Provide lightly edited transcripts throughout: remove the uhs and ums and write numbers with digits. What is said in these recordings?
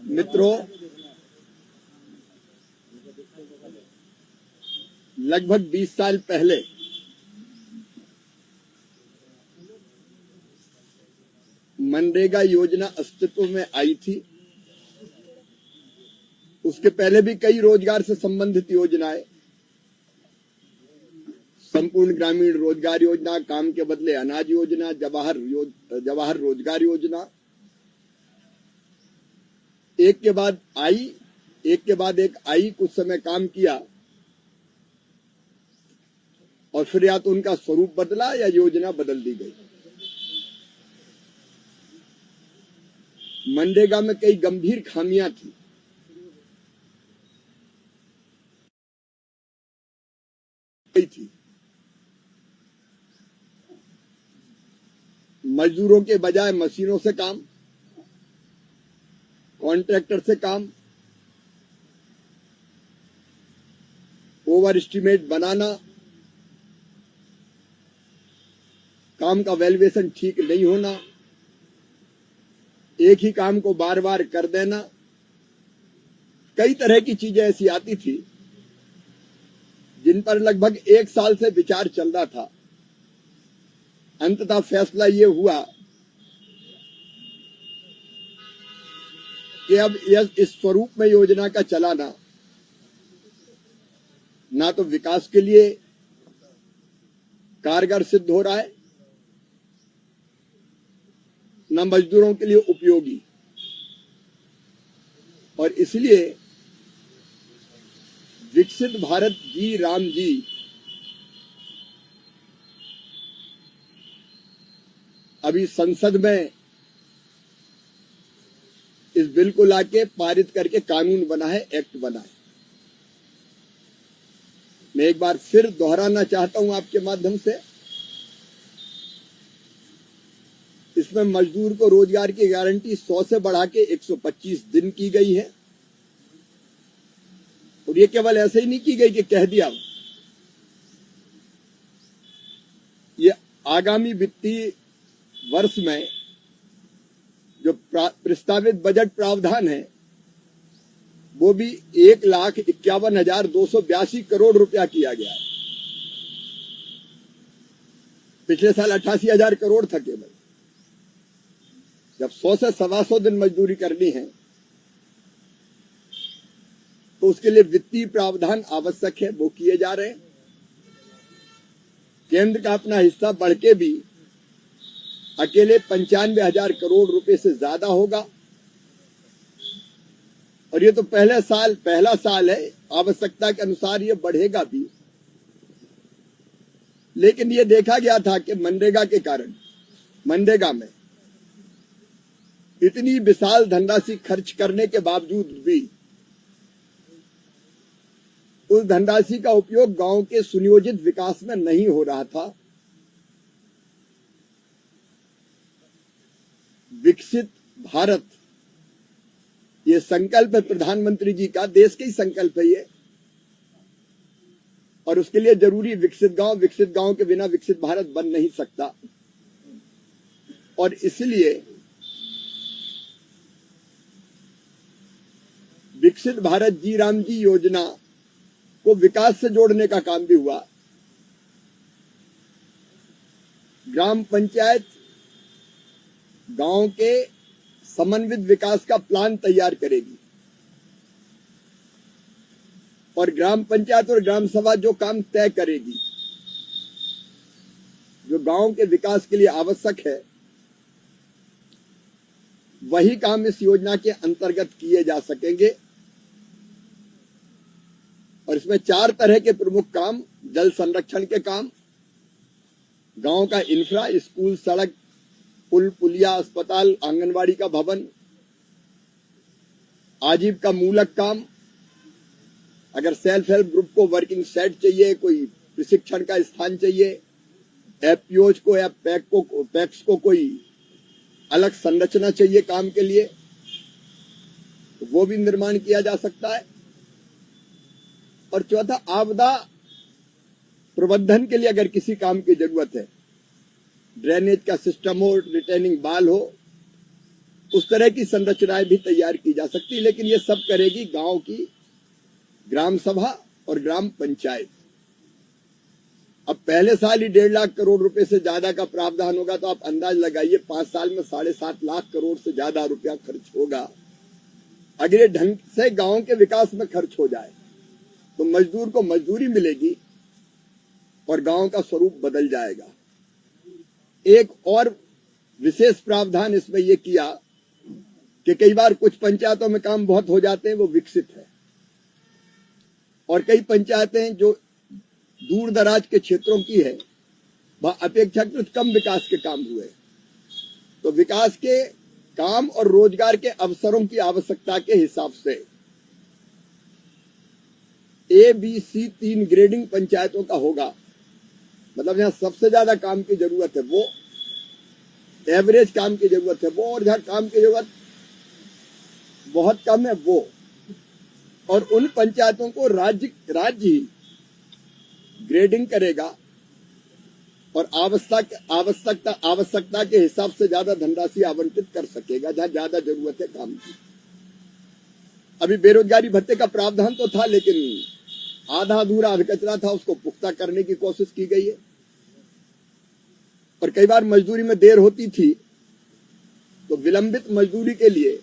मित्रों, लगभग 20 साल पहले मनरेगा योजना अस्तित्व में आई थी। उसके पहले भी कई रोजगार से संबंधित योजनाएं, संपूर्ण ग्रामीण रोजगार योजना, काम के बदले अनाज योजना, जवाहर रोजगार योजना, एक के बाद एक आई, कुछ समय काम किया और फिर या तो उनका स्वरूप बदला या योजना बदल दी गई। मनरेगा में कई गंभीर खामियां थी। मजदूरों के बजाय मशीनों से काम, कॉन्ट्रैक्टर से काम, ओवर एस्टिमेट बनाना, काम का वैल्यूएशन ठीक नहीं होना, एक ही काम को बार बार कर देना, कई तरह की चीजें ऐसी आती थी जिन पर लगभग 1 साल से विचार चल रहा था। अंततः फैसला ये हुआ कि अब इस स्वरूप में योजना का चलाना ना तो विकास के लिए कारगर सिद्ध हो रहा है, न मजदूरों के लिए उपयोगी। और इसलिए विकसित भारत जी राम जी अभी संसद में इस बिल को लाके पारित करके कानून बना है, एक्ट बना है। मैं एक बार फिर दोहराना चाहता हूं आपके माध्यम से, इसमें मजदूर को रोजगार की गारंटी 100 से बढ़ा के 125 दिन की गई है। और ये केवल ऐसे ही नहीं की गई कि कह दिया। ये आगामी वित्तीय वर्ष में जो प्रस्तावित बजट प्रावधान है वो भी 1,51,282 करोड़ रुपया किया गया है। पिछले साल 88,000 करोड़ था केवल। जब 100 से 125 दिन मजदूरी करनी है तो उसके लिए वित्तीय प्रावधान आवश्यक है, वो किए जा रहे हैं। केंद्र का अपना हिस्सा बढ़ के भी अकेले 95,000 करोड़ रुपए से ज्यादा होगा। और ये तो पहला साल है, आवश्यकता के अनुसार ये बढ़ेगा भी। लेकिन ये देखा गया था कि मनरेगा के कारण मनरेगा में इतनी विशाल धनराशि खर्च करने के बावजूद भी उस धनराशि का उपयोग गांव के सुनियोजित विकास में नहीं हो रहा था। विकसित भारत ये संकल्प है प्रधानमंत्री जी का, देश का ही संकल्प है ये। और उसके लिए जरूरी विकसित गांव के बिना विकसित भारत बन नहीं सकता। और इसलिए विकसित भारत जी राम जी योजना को विकास से जोड़ने का काम भी हुआ। ग्राम पंचायत गांव के समन्वित विकास का प्लान तैयार करेगी और ग्राम पंचायत और ग्राम सभा जो काम तय करेगी, जो गांव के विकास के लिए आवश्यक है, वही काम इस योजना के अंतर्गत किए जा सकेंगे। और इसमें 4 तरह के प्रमुख काम: जल संरक्षण के काम, गांव का इंफ्रा, स्कूल, सड़क, पुल पुलिया, अस्पताल, आंगनवाड़ी का भवन, आजीविका मूलक काम, अगर सेल्फ हेल्प ग्रुप को वर्किंग सेट चाहिए, कोई प्रशिक्षण का स्थान चाहिए, एफपीओज को या पैक्स को कोई अलग संरचना चाहिए काम के लिए, तो वो भी निर्माण किया जा सकता है। और चौथा, आपदा प्रबंधन के लिए अगर किसी काम की जरूरत है ड्रेनेज का सिस्टम हो, रिटेनिंग बाल हो, उस तरह की संरचनाएं भी तैयार की जा सकती है। लेकिन ये सब करेगी गांव की ग्राम सभा और ग्राम पंचायत। अब पहले साल ही 1.5 लाख करोड़ रुपए से ज्यादा का प्रावधान होगा, तो आप अंदाज लगाइए 5 साल में 7.5 लाख करोड़ से ज्यादा रुपया खर्च होगा। अगर ये ढंग से गांव के विकास में खर्च हो जाए तो मजदूर को मजदूरी मिलेगी और गांव का स्वरूप बदल जाएगा। एक और विशेष प्रावधान इसमें यह किया कि कई बार कुछ पंचायतों में काम बहुत हो जाते हैं, वो विकसित है, और कई पंचायतें जो दूर दराज के क्षेत्रों की है, वह अपेक्षाकृत कम विकास के काम हुए। तो विकास के काम और रोजगार के अवसरों की आवश्यकता के हिसाब से ABC 3 ग्रेडिंग पंचायतों का होगा। मतलब जहां सबसे ज्यादा काम की जरूरत है वो, एवरेज काम की जरूरत है वो, और जहां काम की जरूरत बहुत कम है वो। और उन पंचायतों को राज्य ही ग्रेडिंग करेगा और आवश्यकता के हिसाब से ज्यादा धनराशि आवंटित कर सकेगा जहां ज्यादा जरूरत है काम की। अभी बेरोजगारी भत्ते का प्रावधान तो था, लेकिन आधा अधूरा अधकचरा था, उसको पुख्ता करने की कोशिश की गई है। और कई बार मजदूरी में देर होती थी तो विलंबित मजदूरी के लिए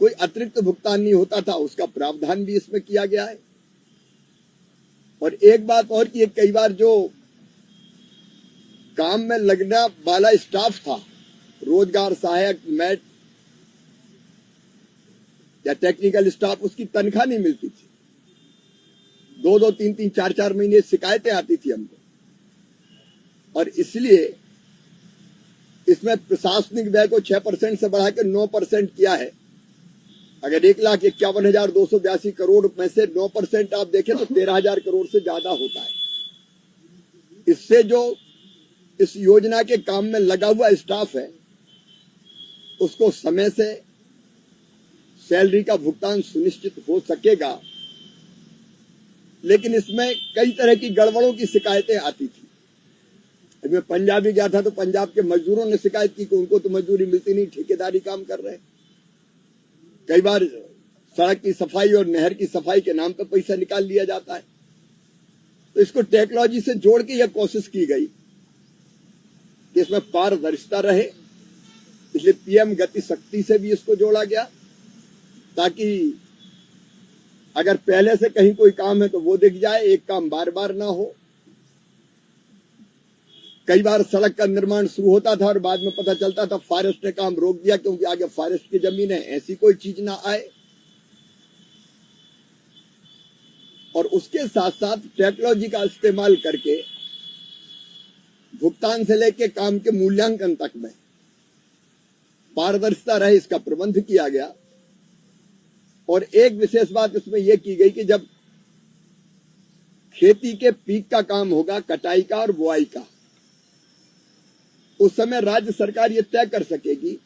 कोई अतिरिक्त भुगतान नहीं होता था, उसका प्रावधान भी इसमें किया गया है। और एक बात और कि कई बार जो काम में लगने वाला स्टाफ था, रोजगार सहायक, मैट या टेक्निकल स्टाफ, उसकी तनख्वाह नहीं मिलती थी। 2-2, 3-3, 4-4 महीने शिकायतें आती थी हमको, और इसलिए इसमें प्रशासनिक व्यय को 6% से बढ़ाकर 9% किया है। अगर 1,51,282 करोड़ में से 9% आप देखें तो 13,000 करोड़ से ज्यादा होता है। इससे जो इस योजना के काम में लगा हुआ स्टाफ है उसको समय से सैलरी का भुगतान सुनिश्चित हो सकेगा। लेकिन इसमें कई तरह की गड़बड़ों की शिकायतें आती थी। मैं पंजाब भी गया था तो पंजाब के मजदूरों ने शिकायत की कि उनको तो मजदूरी मिलती नहीं, ठेकेदारी काम कर रहे हैं। कई बार सड़क की सफाई और नहर की सफाई के नाम पर पैसा निकाल लिया जाता है। तो इसको टेक्नोलॉजी से जोड़ के यह कोशिश की गई कि इसमें पारदर्शिता रहे, इसलिए PM गति शक्ति से भी इसको जोड़ा गया, ताकि अगर पहले से कहीं कोई काम है तो वो दिख जाए, एक काम बार बार ना हो। कई बार सड़क का निर्माण शुरू होता था और बाद में पता चलता था फॉरेस्ट ने काम रोक दिया क्योंकि आगे फॉरेस्ट की जमीन है, ऐसी कोई चीज ना आए। और उसके साथ साथ टेक्नोलॉजी का इस्तेमाल करके भुगतान से लेके काम के मूल्यांकन तक में पारदर्शिता रहे, इसका प्रबंध किया गया। और एक विशेष बात इसमें यह की गई कि जब खेती के पीक का काम होगा, कटाई का और बुआई का, उस समय राज्य सरकार ये तय कर सकेगी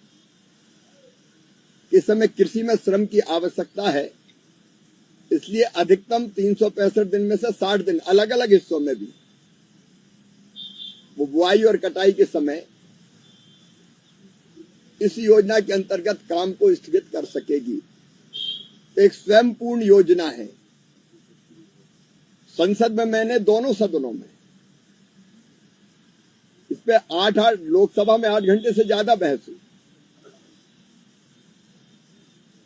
कि इस समय कृषि में श्रम की आवश्यकता है, इसलिए अधिकतम 365 दिन में से 60 दिन अलग अलग हिस्सों में भी वो बुआई और कटाई के समय इस योजना के अंतर्गत काम को स्थगित कर सकेगी। एक स्वयंपूर्ण योजना है। संसद में मैंने दोनों सदनों में इस पे 8 लोकसभा में 8 घंटे से ज्यादा बहस हुई।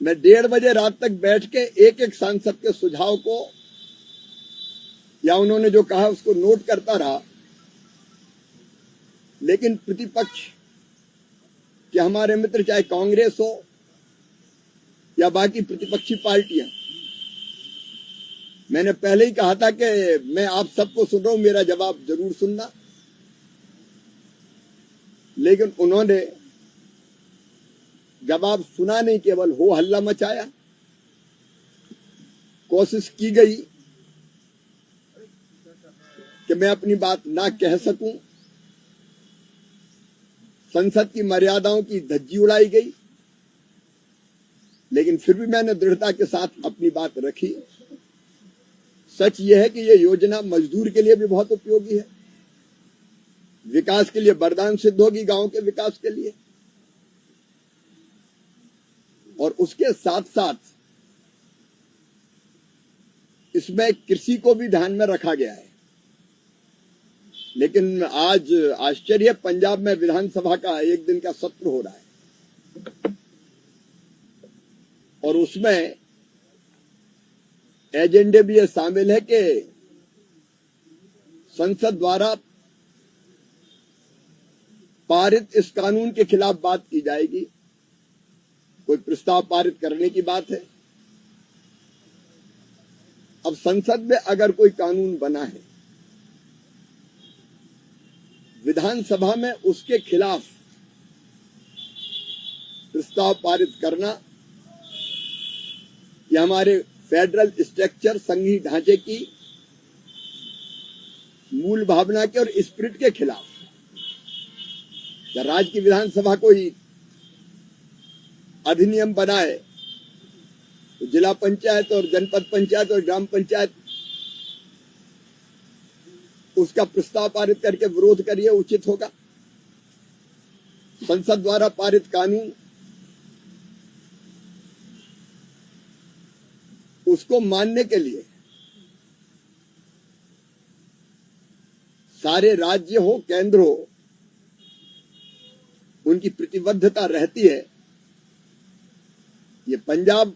मैं 1:30 बजे रात तक बैठ के एक एक सांसद के सुझाव को या उन्होंने जो कहा उसको नोट करता रहा। लेकिन प्रतिपक्ष कि हमारे मित्र चाहे कांग्रेस हो या बाकी प्रतिपक्षी पार्टियां, मैंने पहले ही कहा था कि मैं आप सबको सुन रहा हूं, मेरा जवाब जरूर सुनना। लेकिन उन्होंने जवाब सुना नहीं, केवल हो हल्ला मचाया। कोशिश की गई कि मैं अपनी बात ना कह सकूं, संसद की मर्यादाओं की धज्जी उड़ाई गई, लेकिन फिर भी मैंने दृढ़ता के साथ अपनी बात रखी। सच यह है कि यह योजना मजदूर के लिए भी बहुत उपयोगी है। विकास के लिए वरदान सिद्ध होगी, गांव के विकास के लिए। और उसके साथ साथ इसमें कृषि को भी ध्यान में रखा गया है। लेकिन आज आश्चर्य, पंजाब में विधानसभा का एक दिन का सत्र हो रहा है और उसमें एजेंडे भी ये शामिल है कि संसद द्वारा पारित इस कानून के खिलाफ बात की जाएगी। कोई प्रस्ताव पारित करने की बात है। अब संसद में अगर कोई कानून बना है, विधानसभा में उसके खिलाफ प्रस्ताव पारित करना, यह हमारे फेडरल स्ट्रक्चर, संघीय ढांचे की मूल भावना के और स्पिरिट के खिलाफ। राज्य की विधानसभा कोई अधिनियम बनाए तो जिला पंचायत और जनपद पंचायत और ग्राम पंचायत उसका प्रस्ताव पारित करके विरोध करिए, उचित होगा। संसद द्वारा पारित कानून उसको मानने के लिए सारे राज्य हो, केंद्र हो, उनकी प्रतिबद्धता रहती है। ये पंजाब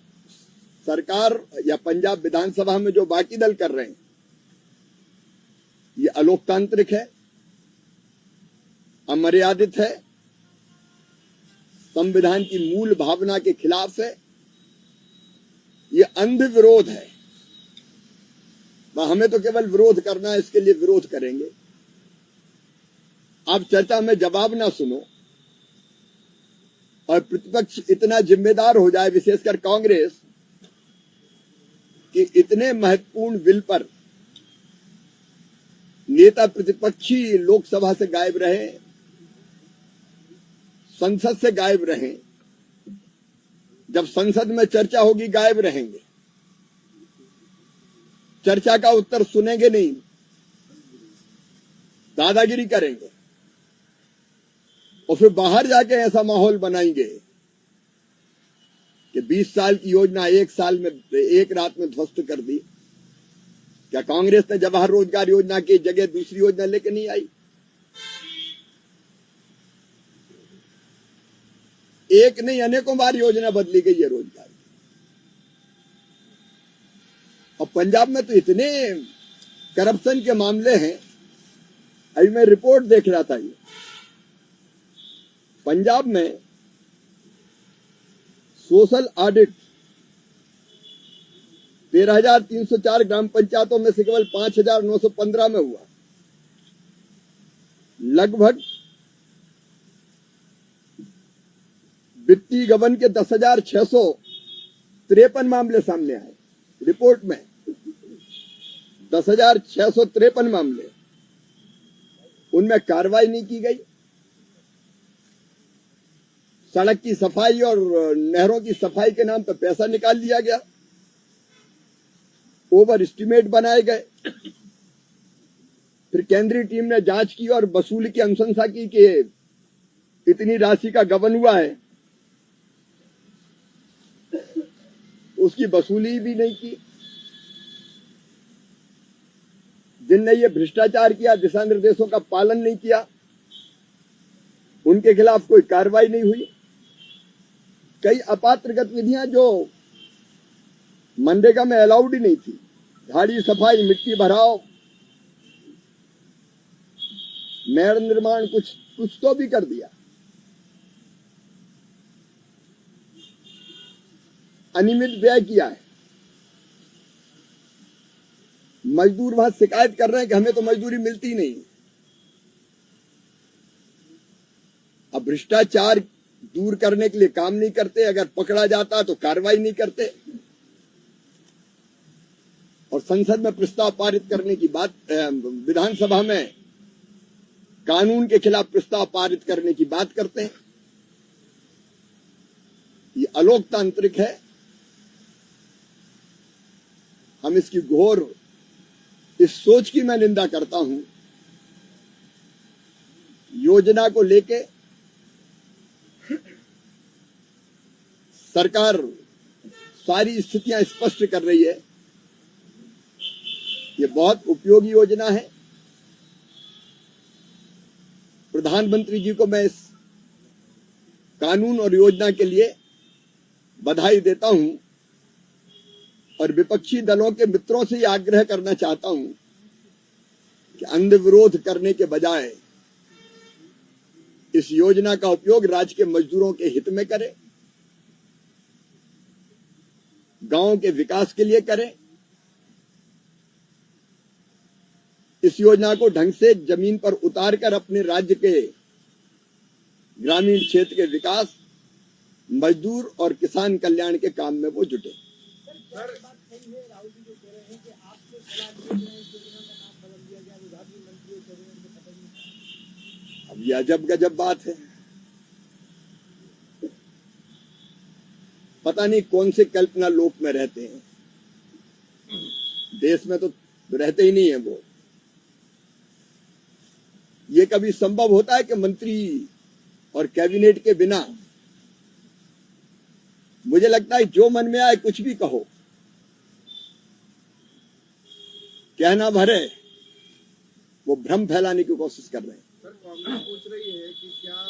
सरकार या पंजाब विधानसभा में जो बाकी दल कर रहे हैं, ये अलोकतांत्रिक है, अमर्यादित है, संविधान की मूल भावना के खिलाफ है, ये अंध विरोध है। हमें तो केवल विरोध करना है, इसके लिए विरोध करेंगे। आप चर्चा में जवाब ना सुनो और प्रतिपक्ष इतना जिम्मेदार हो जाए, विशेषकर कांग्रेस, कि इतने महत्वपूर्ण बिल पर नेता प्रतिपक्षी लोकसभा से गायब रहे, संसद से गायब रहे। जब संसद में चर्चा होगी गायब रहेंगे, चर्चा का उत्तर सुनेंगे नहीं, दादागिरी करेंगे और फिर बाहर जाके ऐसा माहौल बनाएंगे कि 20 साल की योजना एक साल में, एक रात में ध्वस्त कर दी। क्या कांग्रेस ने जवाहर रोजगार योजना की जगह दूसरी योजना लेके नहीं आई? एक नहीं, अनेकों बार योजना बदली गई है रोजगार। और पंजाब में तो इतने करप्शन के मामले हैं। अभी मैं रिपोर्ट देख रहा था, ये पंजाब में सोशल ऑडिट 13,304 ग्राम पंचायतों में से केवल 5,915 में हुआ। लगभग वित्तीय गबन के 10,653 मामले सामने आए रिपोर्ट में। 10,653 मामले, उनमें कार्रवाई नहीं की गई। सड़क की सफाई और नहरों की सफाई के नाम पर पैसा निकाल लिया गया, ओवर एस्टिमेट बनाए गए। फिर केंद्रीय टीम ने जांच की और वसूली की अनुशंसा की कि इतनी राशि का गबन हुआ है, उसकी वसूली भी नहीं की। जिनने ये भ्रष्टाचार किया, दिशा निर्देशों का पालन नहीं किया, उनके खिलाफ कोई कार्रवाई नहीं हुई। कई अपात्र गतिविधियां जो मनरेगा में अलाउड ही नहीं थी, झाड़ी सफाई, मिट्टी भराव, नहर निर्माण, कुछ तो भी कर दिया। अनियमित व्यय किया है। मजदूर वहां शिकायत कर रहे हैं कि हमें तो मजदूरी मिलती नहीं। अब भ्रष्टाचार दूर करने के लिए काम नहीं करते, अगर पकड़ा जाता तो कार्रवाई नहीं करते। और संसद में प्रस्ताव पारित करने की बात, विधानसभा में कानून के खिलाफ प्रस्ताव पारित करने की बात करते हैं। ये अलोकतांत्रिक है। हम इसकी घोर इस सोच की मैं निंदा करता हूं योजना को लेके सरकार सारी स्थितियां स्पष्ट कर रही है। ये बहुत उपयोगी योजना है। प्रधानमंत्री जी को मैं इस कानून और योजना के लिए बधाई देता हूं और विपक्षी दलों के मित्रों से यह आग्रह करना चाहता हूं कि अंध विरोध करने के बजाय इस योजना का उपयोग राज्य के मजदूरों के हित में करें, गांव के विकास के लिए करें। इस योजना को ढंग से जमीन पर उतारकर अपने राज्य के ग्रामीण क्षेत्र के विकास, मजदूर और किसान कल्याण के काम में वो जुटे। अब ये अजब गजब बात है। पता नहीं कौन से कल्पना लोक में रहते हैं। देश में तो रहते ही नहीं है वो। ये कभी संभव होता है कि मंत्री और कैबिनेट के बिना, मुझे लगता है जो मन में आए कुछ भी कहो, कहना भरे, वो भ्रम फैलाने की कोशिश कर रहे हैं। सर, कांग्रेस पूछ रही है कि क्या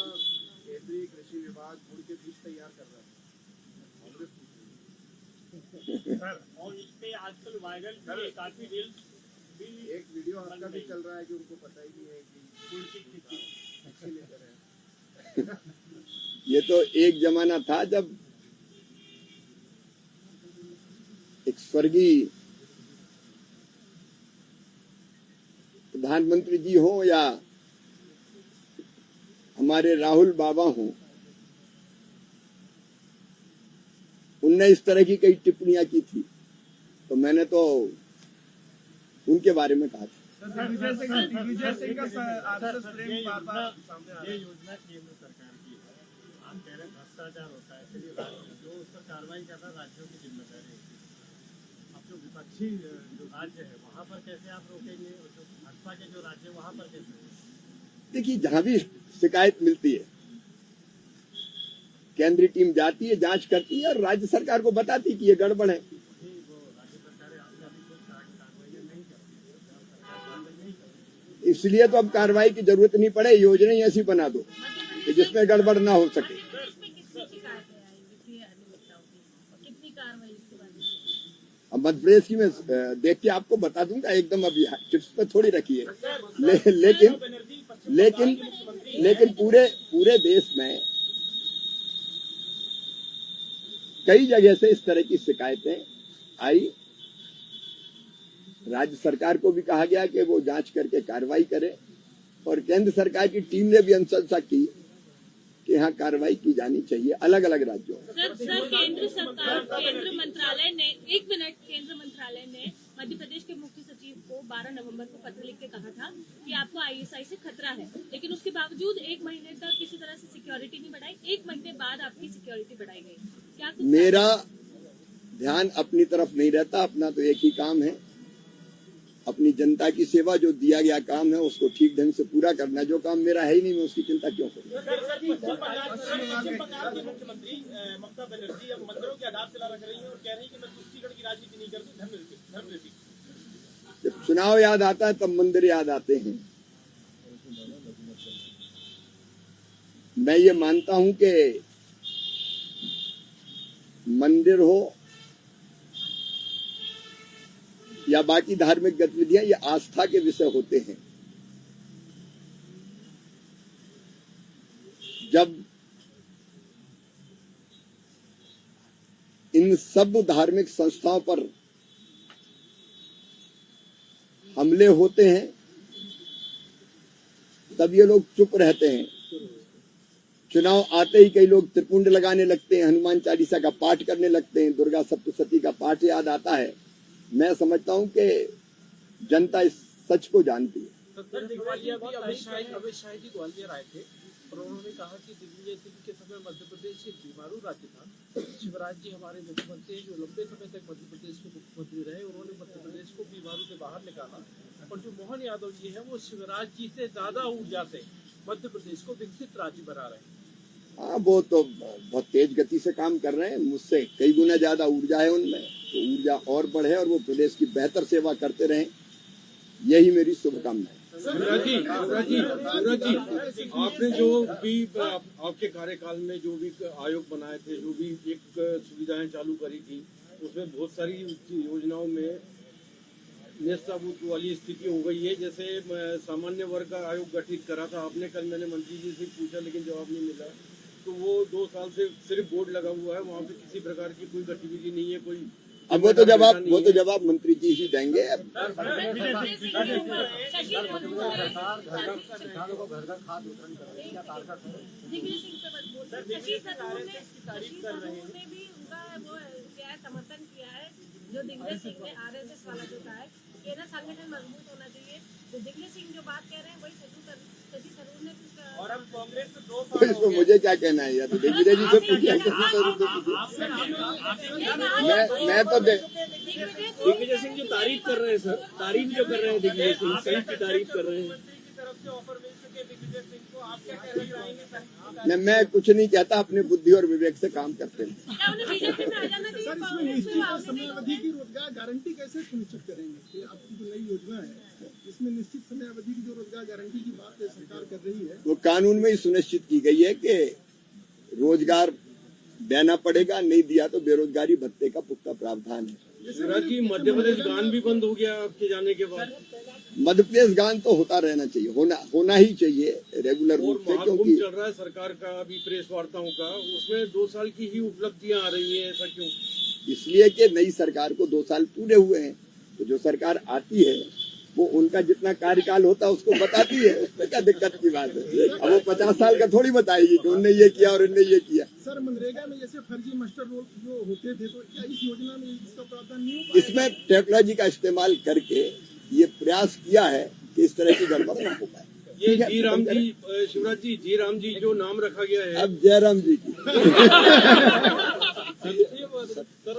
केंद्रीय कृषि विभाग गुड़ के बीज तैयार कर रहा है? कांग्रेस पूछ रही है सर। और इस पे आजकल वायरल काफी रील्स भी, एक वीडियो आपका भी चल रहा है कि उनको पता ही नहीं है कि गुड़ की खेती लेकर है। ये तो एक जमाना था जब एक स्वर्गीय प्रधानमंत्री जी हो या हमारे राहुल बाबा हो, उनने इस तरह की कई टिप्पणियां की थी, तो मैंने तो उनके बारे में कहा था। दिग्विजय सिंह का आरएसएस प्रेम बार-बार सामने आ रहा है। ये योजना केंद्र सरकार की है। आप कह रहे हैं भ्रष्टाचार होता है, फिर जो उस पर कार्रवाई करना राज्यों की जिम्मेदारी होती है। अब जो विपक्षी जो राज्य है वहाँ पर कैसे आप रोकेंगे, और जो भाजपा के जो राज्य है वहाँ पर कैसे? देखिए, जहां भी शिकायत मिलती है, केंद्रीय टीम जाती है, जांच करती है और राज्य सरकार को बताती है कि ये गड़बड़ है। इसलिए तो अब कार्रवाई की जरूरत नहीं पड़े, योजना ही ऐसी बना दो कि जिसमें गड़बड़ ना हो सके। अब मध्य प्रदेश की मैं देख के आपको बता दूंगा एकदम, अभी टिप्स पे थोड़ी रखी है। लेकिन पूरे देश में कई जगह से इस तरह की शिकायतें आई। राज्य सरकार को भी कहा गया कि वो जांच करके कार्रवाई करे और केंद्र सरकार की टीम ने भी अनुशंसा की कि यहाँ कार्रवाई की जानी चाहिए अलग अलग राज्यों में। सर, केंद्र मंत्रालय ने मध्य प्रदेश के मुख्य सचिव को 12 नवंबर को पत्र लिख के कहा था कि आपको आईएसआई से खतरा है, लेकिन उसके बावजूद 1 महीने तक किसी तरह से सिक्योरिटी नहीं बढ़ाई। 1 महीने बाद आपकी सिक्योरिटी बढ़ाई गई। क्या मेरा ध्यान अपनी तरफ नहीं रहता, अपना तो एक ही काम है, अपनी जनता की सेवा। जो दिया गया काम है उसको ठीक ढंग से पूरा करना। जो काम मेरा है ही नहीं, मैं उसकी चिंता क्यों करूं? पश्चिम बंगाल की मुख्यमंत्री ममता बनर्जी अब मंदिरों की आधारशिला रख रही हैं और कह रही हैं कि मैं तुष्टिकरण की राजनीति नहीं करती, धर्मनीति। जब चुनाव याद आता है तब मंदिर याद आते हैं। मैं ये मानता हूं कि मंदिर हो या बाकी धार्मिक गतिविधियां, ये आस्था के विषय होते हैं। जब इन सब धार्मिक संस्थाओं पर हमले होते हैं तब ये लोग चुप रहते हैं। चुनाव आते ही कई लोग त्रिपुंड लगाने लगते हैं, हनुमान चालीसा का पाठ करने लगते हैं, दुर्गा सप्तशती का पाठ याद आता है। मैं समझता हूं कि जनता इस सच को जानती है। अमित शाह जी ग्वालियर आए थे और उन्होंने कहा कि दिग्विजय सिंह के समय मध्य प्रदेश एक बीमारू राज्य था। शिवराज जी हमारे मुख्यमंत्री हैं जो लंबे समय तक मध्य प्रदेश के मुख्यमंत्री रहे, उन्होंने मध्य प्रदेश को बीमारू से बाहर निकाला। और जो मोहन यादव जी है वो शिवराज जी से ज्यादा ऊर्जा से मध्य प्रदेश को विकसित राज्य बना रहे हैं। हाँ, वो तो बहुत तेज गति से काम कर रहे हैं, मुझसे कई गुना ज्यादा ऊर्जा है उनमें, तो ऊर्जा और बढ़े और वो प्रदेश की बेहतर सेवा करते रहें, यही मेरी शुभकामना है। शिवराज जी, आपने जो भी आपके कार्यकाल में जो भी आयोग बनाए थे, जो भी एक सुविधाएं चालू करी थी, उसमें बहुत सारी योजनाओं में निस्ताबूत वाली स्थिति हो गई है। जैसे सामान्य वर्ग का आयोग गठित करा था आपने, कल मैंने मंत्री जी से पूछा लेकिन जवाब नहीं मिला। तो वो 2 साल से सिर्फ बोर्ड लगा हुआ है, वहाँ पे किसी प्रकार की कोई गतिविधि नहीं है, कोई अब वो तो जवाब मंत्री जी ही देंगे। समर्थन किया है जो दिग्विजय सिंह ने आरएसएस वाला जो कहा है, केंद्र संगठन मजबूत होना चाहिए। जो दिग्विजय सिंह जो बात कह रहे हैं वही शशि थरूर ने कुछ और अब कांग्रेस में 2 तो इसमें मुझे क्या कहना है यार, दिग्विजय जी से पूछिए। मैं तो दिग्विजय सिंह जो तारीफ कर रहे हैं सर, तारीफ जो कर रहे हैं दिग्विजय सिंह, संयुक्त की तारीफ कर रहे हैं। मंत्री की तरफ से ऑफर मिल चुके दिग्विजय सिंह को, आप क्या कहना चाहेंगे? मैं कुछ नहीं कहता, अपने बुद्धि और विवेक से काम करते हैं। बीजेपी में आ जाना सर, इसमें चाहिए। निश्चित समयावधि की रोजगार गारंटी कैसे सुनिश्चित करेंगे? कि आपकी जो नई योजना है, इसमें निश्चित समयावधि की जो रोजगार गारंटी की बात सरकार कर रही है, वो कानून में ही सुनिश्चित की गई है कि रोजगार देना पड़ेगा, नहीं दिया तो बेरोजगारी भत्ते का पुख्ता प्रावधान है। शिवराज जी, मध्य प्रदेश गान भी बंद हो गया आपके जाने के बाद। मध्य प्रदेश गान तो होता रहना चाहिए, होना ही चाहिए रेगुलर और रूप से, महाकुंभ क्योंकि चल रहा है सरकार का अभी प्रेस वार्ताओं का, उसमें 2 साल की ही उपलब्धियां आ रही है, ऐसा क्यों? इसलिए कि नई सरकार को 2 साल पूरे हुए हैं, तो जो सरकार आती है वो उनका जितना कार्यकाल होता है उसको बताती है, उसमें क्या दिक्कत की बात है। अब वो 50 साल का थोड़ी बताएगी कि उनने ये किया और उनने ये किया। सर मनरेगा में जैसे फर्जी मास्टर रोल जो होते थे, तो क्या इस योजना में इसका प्रावधान नहीं हो पाएगा? इसमें टेक्नोलॉजी का इस्तेमाल करके ये प्रयास किया है कि इस तरह की गड़बड़ न हो पाए। ये ठीक है, जी राम जी, शिवराज जी, जी राम जी जो नाम रखा गया है, अब जयराम जी की सर